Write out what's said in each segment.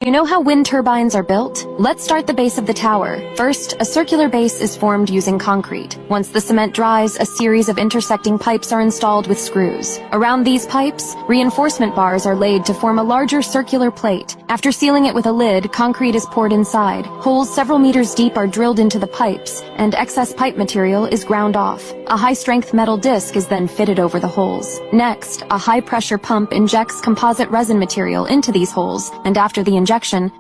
You know how wind turbines are built? Let's start the base of the tower. First, a circular base is formed using concrete. Once the cement dries, a series of intersecting pipes are installed with screws. Around these pipes, reinforcement bars are laid to form a larger circular plate. After sealing it with a lid, concrete is poured inside. Holes several meters deep are drilled into the pipes, and excess pipe material is ground off. A high-strength metal disc is then fitted over the holes. Next, a high-pressure pump injects composite resin material into these holes, and after the injection,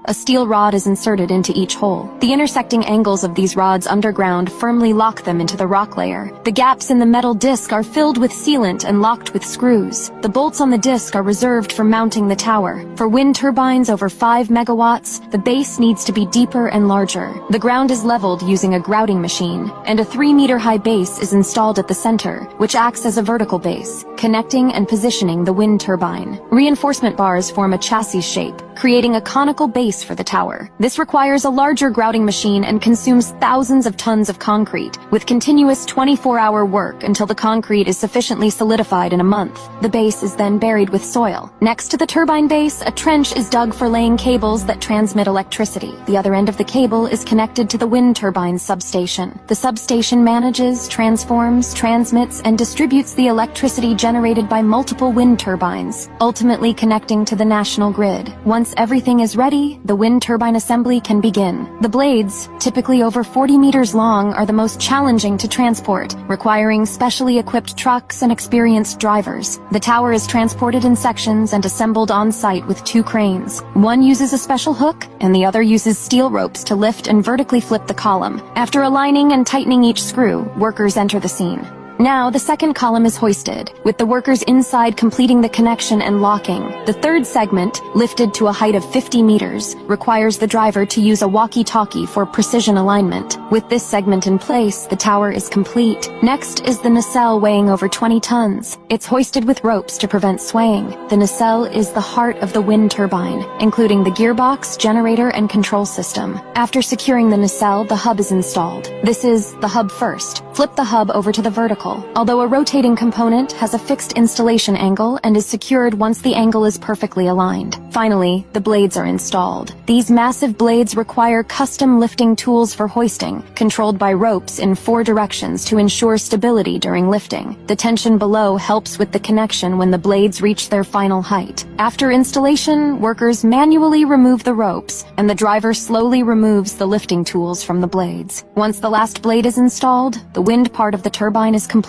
a steel rod is inserted into each hole. The intersecting angles of these rods underground firmly lock them into the rock layer. The gaps in the metal disc are filled with sealant and locked with screws. The bolts on the disc are reserved for mounting the tower. For wind turbines over 5 megawatts, the base needs to be deeper and larger. The ground is leveled using a grouting machine, and a 3-meter-high base is installed at the center, which acts as a vertical base, connecting and positioning the wind turbine. Reinforcement bars form a chassis shape, creating a conical base for the tower. This requires a larger grouting machine and consumes thousands of tons of concrete, with continuous 24-hour work until the concrete is sufficiently solidified in a month. The base is then buried with soil. Next to the turbine base, a trench is dug for laying cables that transmit electricity. The other end of the cable is connected to the wind turbine substation. The substation manages, transforms, transmits, and distributes the electricity generated by multiple wind turbines, ultimately connecting to the national grid. Once everything is ready, the wind turbine assembly can begin. The blades, typically over 40 meters long, are the most challenging to transport, requiring specially equipped trucks and experienced drivers. The tower is transported in sections and assembled on-site with 2 cranes. One uses a special hook, and the other uses steel ropes to lift and vertically flip the column. After aligning and tightening each screw, workers enter the scene. Now, the second column is hoisted, with the workers inside completing the connection and locking. The third segment, lifted to a height of 50 meters, requires the driver to use a walkie-talkie for precision alignment. With this segment in place, the tower is complete. Next is the nacelle weighing over 20 tons. It's hoisted with ropes to prevent swaying. The nacelle is the heart of the wind turbine, including the gearbox, generator, and control system. After securing the nacelle, the hub is installed. This is the hub first. Flip the hub over to the vertical. Although a rotating component has a fixed installation angle and is secured once the angle is perfectly aligned. Finally, the blades are installed. These massive blades require custom lifting tools for hoisting, controlled by ropes in 4 directions to ensure stability during lifting. The tension below helps with the connection when the blades reach their final height. After installation, workers manually remove the ropes, and the driver slowly removes the lifting tools from the blades. Once the last blade is installed, the wind part of the turbine is complete.